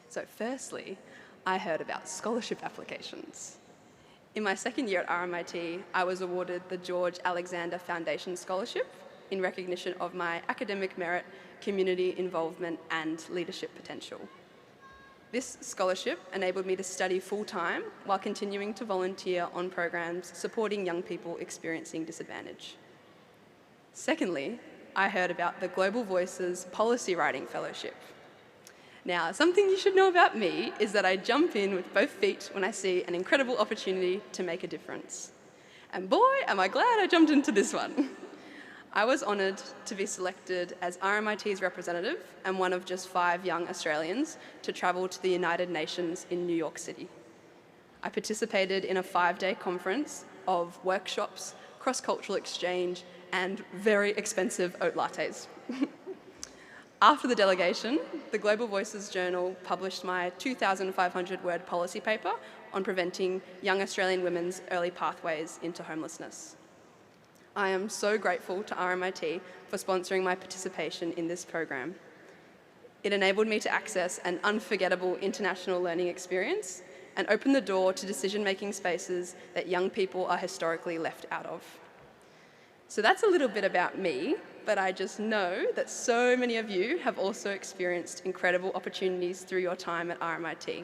So firstly, I heard about scholarship applications. In my second year at RMIT, I was awarded the George Alexander Foundation Scholarship in recognition of my academic merit, community involvement, and leadership potential. This scholarship enabled me to study full-time while continuing to volunteer on programs supporting young people experiencing disadvantage. Secondly, I heard about the Global Voices Policy Writing Fellowship. Now, something you should know about me is that I jump in with both feet when I see an incredible opportunity to make a difference. And boy, am I glad I jumped into this one. I was honoured to be selected as RMIT's representative and one of just 5 young Australians to travel to the United Nations in New York City. I participated in a 5-day conference of workshops, cross-cultural exchange, and very expensive oat lattes. After the delegation, the Global Voices Journal published my 2,500-word policy paper on preventing young Australian women's early pathways into homelessness. I am so grateful to RMIT for sponsoring my participation in this program. It enabled me to access an unforgettable international learning experience and opened the door to decision-making spaces that young people are historically left out of. So that's a little bit about me, but I just know that so many of you have also experienced incredible opportunities through your time at RMIT.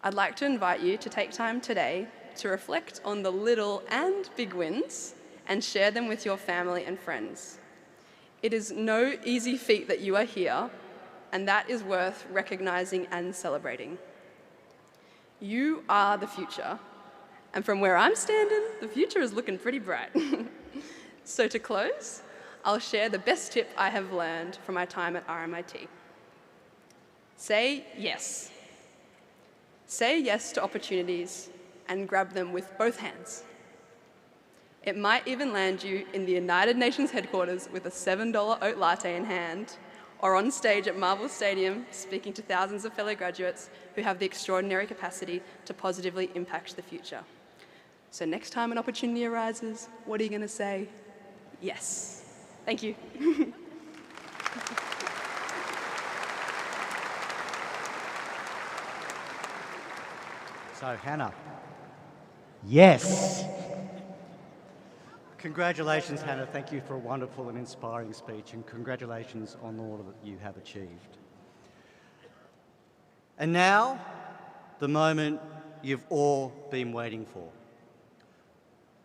I'd like to invite you to take time today to reflect on the little and big wins and share them with your family and friends. It is no easy feat that you are here, and that is worth recognising and celebrating. You are the future, And from where I'm standing, the future is looking pretty bright. So to close, I'll share the best tip I have learned from my time at RMIT. Say yes. Say yes to opportunities and grab them with both hands. It might even land you in the United Nations headquarters with a $7 oat latte in hand, or on stage at Marvel Stadium speaking to thousands of fellow graduates who have the extraordinary capacity to positively impact the future. So next time an opportunity arises, what are you going to say? Yes. Thank you. So, Hannah. Yes. Congratulations, Hannah. Thank you for a wonderful and inspiring speech, and congratulations on all that you have achieved. And now, the moment you've all been waiting for.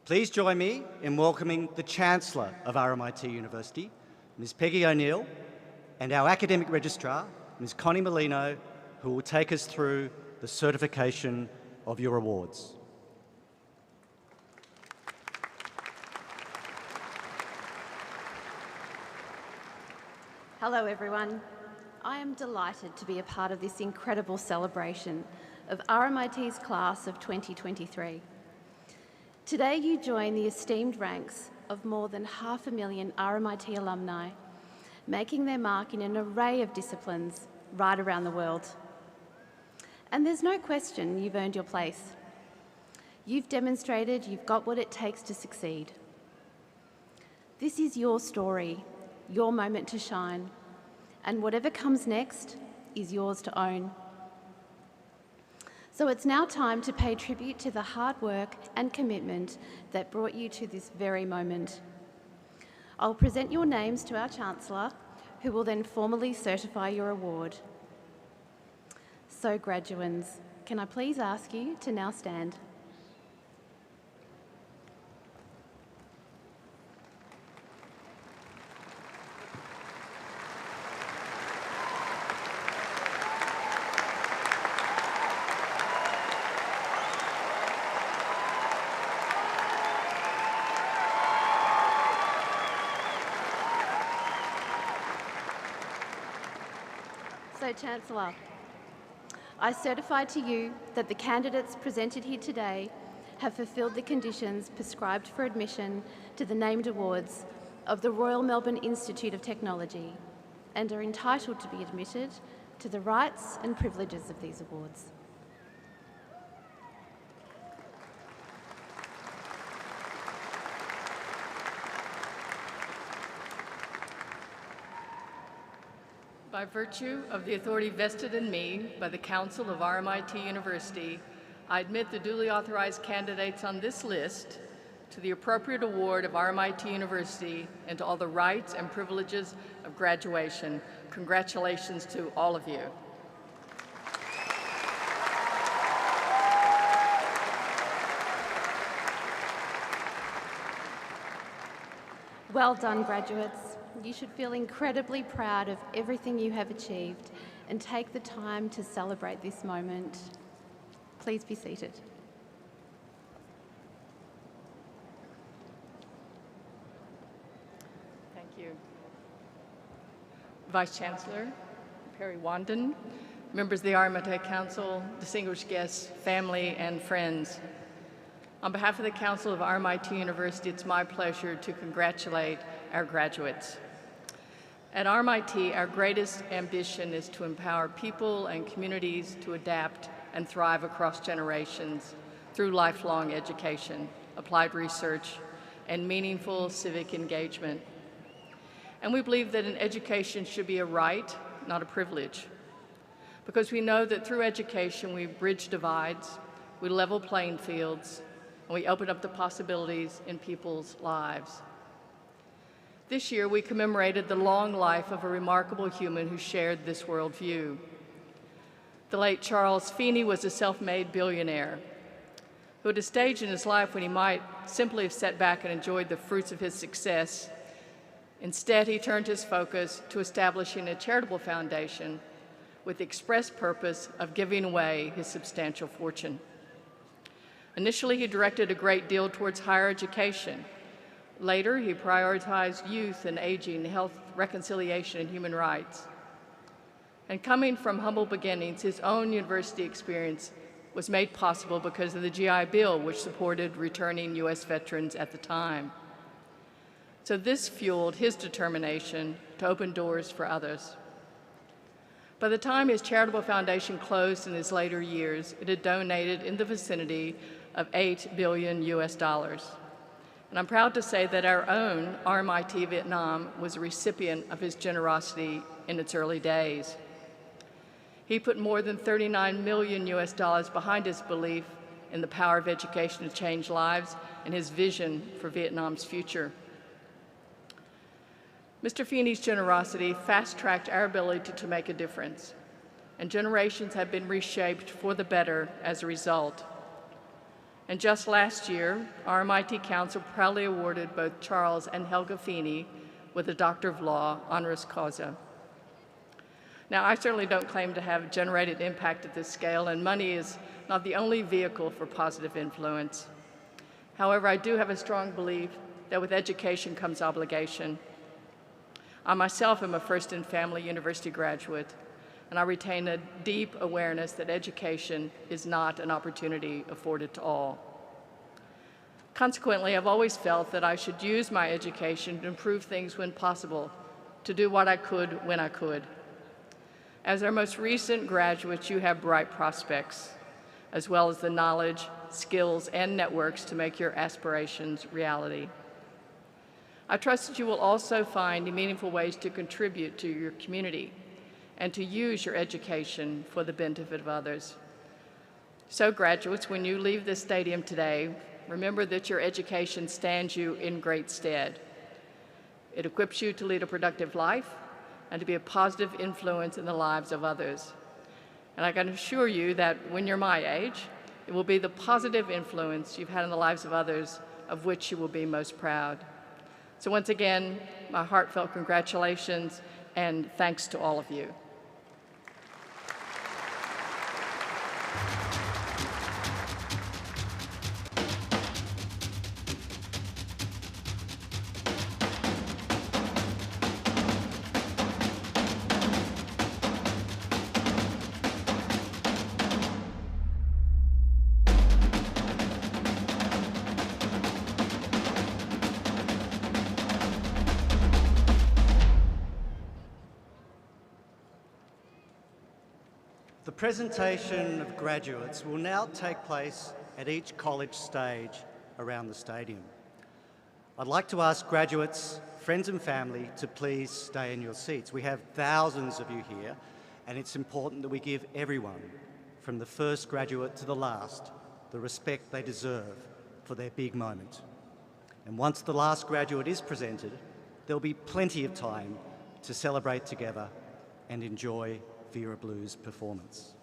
Please join me in welcoming the Chancellor of RMIT University, Ms. Peggy O'Neill, and our Academic Registrar, Ms. Connie Molino, who will take us through the certification of your awards. Hello everyone. I am delighted to be a part of this incredible celebration of RMIT's class of 2023. Today you join the esteemed ranks of more than 500,000 RMIT alumni, making their mark in an array of disciplines right around the world. And there's no question you've earned your place. You've demonstrated you've got what it takes to succeed. This is your story, your moment to shine, and whatever comes next is yours to own. So it's now time to pay tribute to the hard work and commitment that brought you to this very moment. I'll present your names to our Chancellor, who will then formally certify your award. So graduands, can I please ask you to now stand? So, Chancellor, I certify to you that the candidates presented here today have fulfilled the conditions prescribed for admission to the named awards of the Royal Melbourne Institute of Technology and are entitled to be admitted to the rights and privileges of these awards. By virtue of the authority vested in me by the Council of RMIT University, I admit the duly authorized candidates on this list to the appropriate award of RMIT University and to all the rights and privileges of graduation. Congratulations to all of you. Well done, graduates. You should feel incredibly proud of everything you have achieved and take the time to celebrate this moment. Please be seated. Thank you. Vice Chancellor Perry Wanden, members of the RMIT Council, distinguished guests, family, and friends. On behalf of the Council of RMIT University, it's my pleasure to congratulate our graduates. At RMIT, our greatest ambition is to empower people and communities to adapt and thrive across generations through lifelong education, applied research, and meaningful civic engagement. And we believe that an education should be a right, not a privilege, because we know that through education we bridge divides, we level playing fields, and we open up the possibilities in people's lives. This year, we commemorated the long life of a remarkable human who shared this worldview. The late Charles Feeney was a self-made billionaire who, at a stage in his life when he might simply have sat back and enjoyed the fruits of his success, instead he turned his focus to establishing a charitable foundation with the express purpose of giving away his substantial fortune. Initially, he directed a great deal towards higher education. Later, he prioritized youth and aging, health, reconciliation, and human rights. And coming from humble beginnings, his own university experience was made possible because of the GI Bill, which supported returning U.S. veterans at the time. So this fueled his determination to open doors for others. By the time his charitable foundation closed in his later years, it had donated in the vicinity of $8 billion US. And I'm proud to say that our own RMIT Vietnam was a recipient of his generosity in its early days. He put more than $39 million US behind his belief in the power of education to change lives and his vision for Vietnam's future. Mr. Feeney's generosity fast-tracked our ability to make a difference, and generations have been reshaped for the better as a result. And just last year, RMIT Council proudly awarded both Charles and Helga Feeney with a Doctor of Law honoris causa. Now, I certainly don't claim to have generated impact at this scale, and money is not the only vehicle for positive influence. However, I do have a strong belief that with education comes obligation. I myself am a first-in-family university graduate, and I retain a deep awareness that education is not an opportunity afforded to all. Consequently, I've always felt that I should use my education to improve things when possible, to do what I could when I could. As our most recent graduates, you have bright prospects, as well as the knowledge, skills, and networks to make your aspirations reality. I trust that you will also find meaningful ways to contribute to your community and to use your education for the benefit of others. So graduates, when you leave this stadium today, remember that your education stands you in great stead. It equips you to lead a productive life and to be a positive influence in the lives of others. And I can assure you that when you're my age, it will be the positive influence you've had in the lives of others of which you will be most proud. So once again, my heartfelt congratulations and thanks to all of you. The presentation of graduates will now take place at each college stage around the stadium. I'd like to ask graduates, friends and family to please stay in your seats. We have thousands of you here, and it's important that we give everyone, from the first graduate to the last, the respect they deserve for their big moment. And once the last graduate is presented, there'll be plenty of time to celebrate together and enjoy Vera Blue's performance.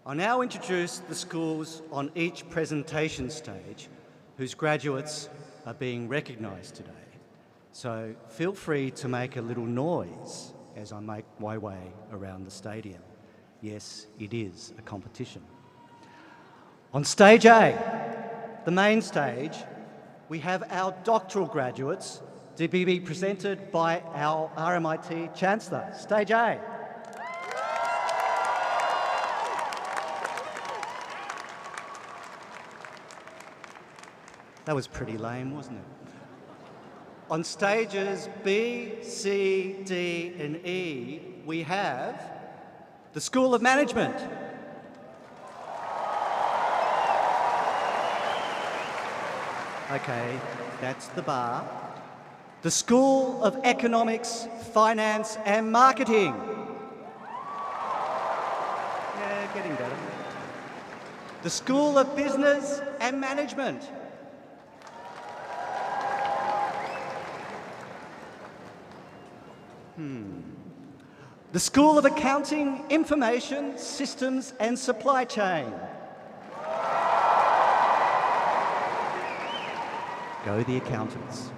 I'll now introduce the schools on each presentation stage whose graduates are being recognised today. So feel free to make a little noise as I make my way around the stadium. Yes, it is a competition. On stage A, the main stage, we have our doctoral graduates to be presented by our RMIT Chancellor. Stage A. That was pretty lame, wasn't it? On stages B, C, D, and E, we have the School of Management. Okay, that's the bar. The School of Economics, Finance and Marketing. Yeah, getting better. The School of Business and Management. The School of Accounting, Information, Systems and Supply Chain. Go the accountants.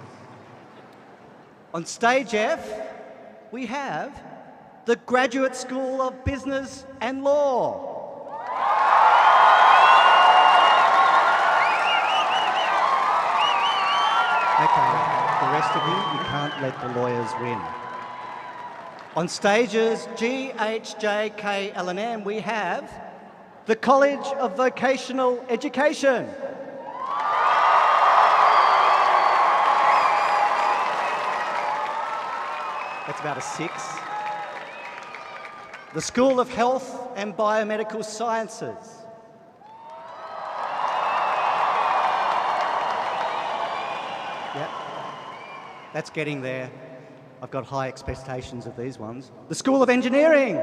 On stage F, we have the Graduate School of Business and Law. Okay, the rest of you can't let the lawyers win. On stages G, H, J, K, L and M, we have the College of Vocational Education. That's about a 6. The School of Health and Biomedical Sciences. Yep, that's getting there. I've got high expectations of these ones. The School of Engineering.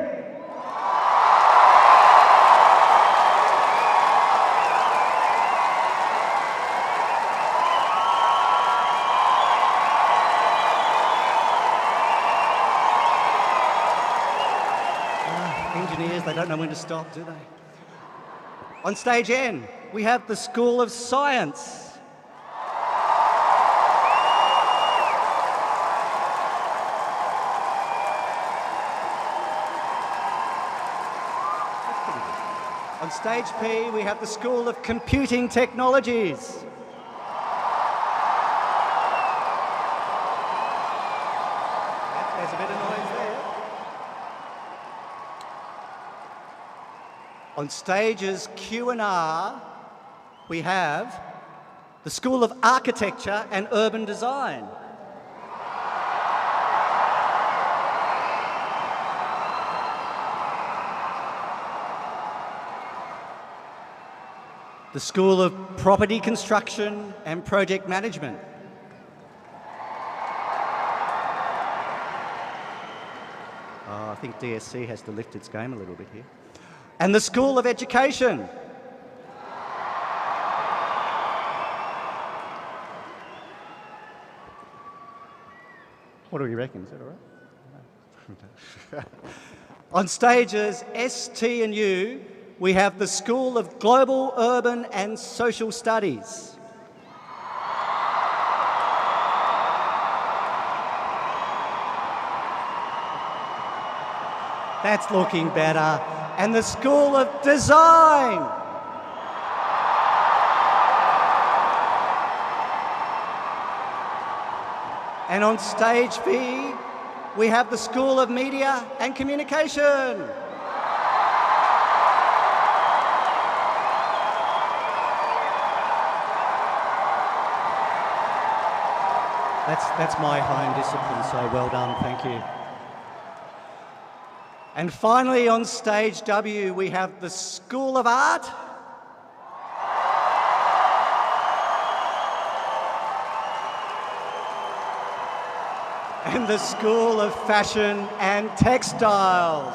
Engineers, they don't know when to stop, do they? On stage N, we have the School of Science. On stage P, we have the School of Computing Technologies. There's a bit of noise there. On stages Q and R, we have the School of Architecture and Urban Design. The School of Property Construction and Project Management. I think DSC has to lift its game a little bit here. And the School of Education. What do we reckon? Is that all right? On stages S, T and U, we have the School of Global, Urban and Social Studies. That's looking better. And the School of Design. And on stage B, we have the School of Media and Communication. That's my home discipline, so well done, thank you. And finally, on stage W, we have the School of Art. And the School of Fashion and Textiles.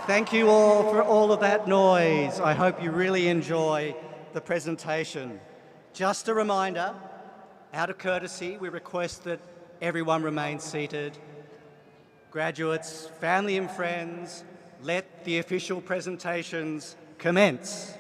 Thank you all for all of that noise. I hope you really enjoy the presentation. Just a reminder, out of courtesy, we request that everyone remain seated. Graduates, family and friends, let the official presentations commence.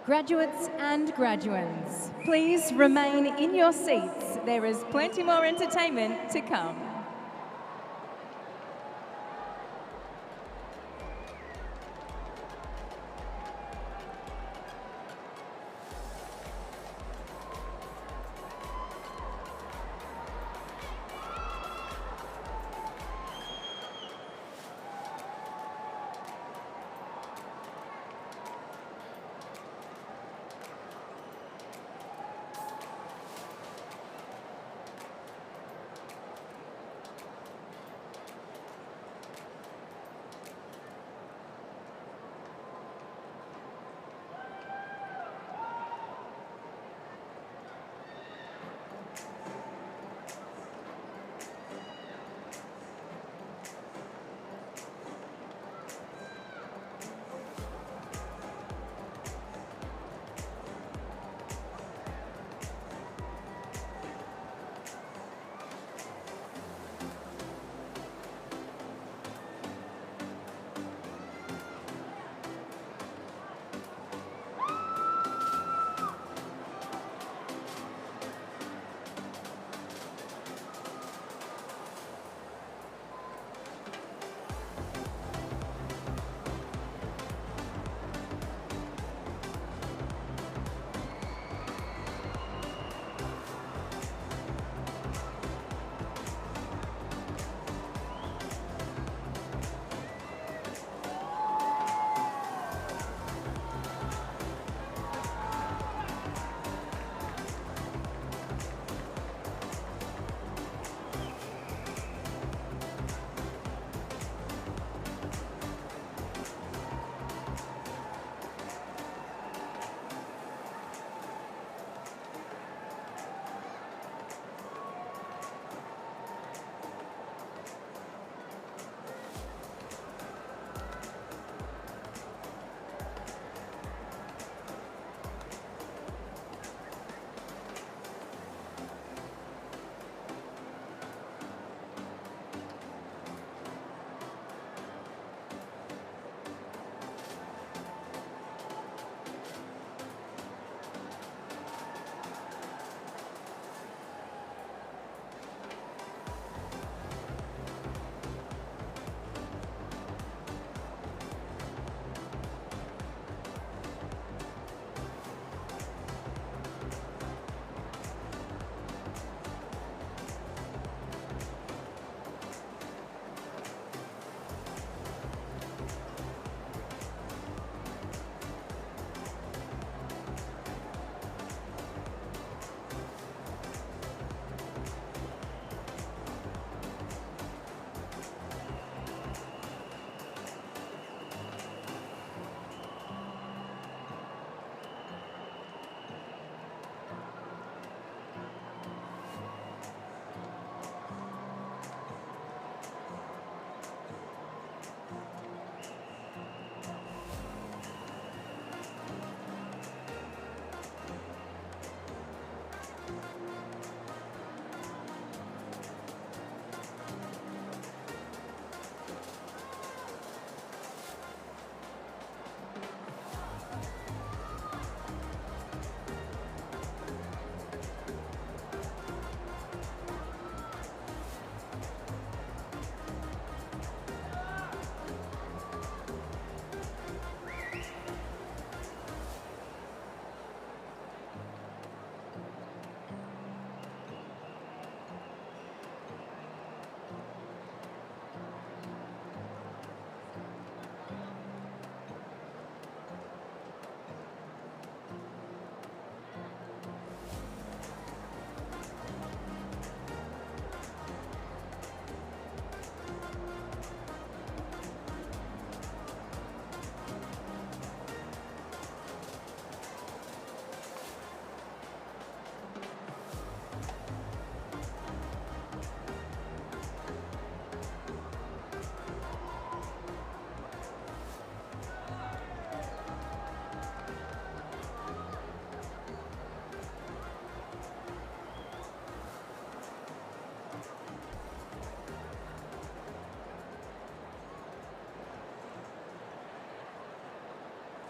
Graduates and graduands, please remain in your seats. There is plenty more entertainment to come.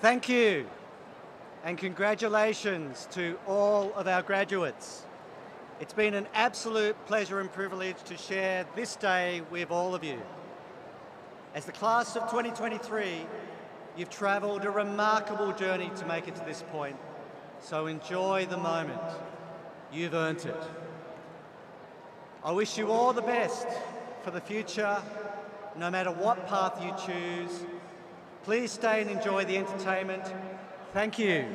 Thank you. and congratulations to all of our graduates. It's been an absolute pleasure and privilege to share this day with all of you. As the class of 2023, you've travelled a remarkable journey to make it to this point, so enjoy the moment. You've earned it. I wish you all the best for the future, no matter what path you choose. Please stay and enjoy the entertainment. Thank you.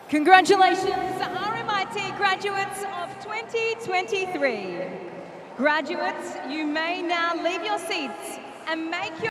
Congratulations, RMIT graduates of 2023. Graduates, you may now leave your seats and make your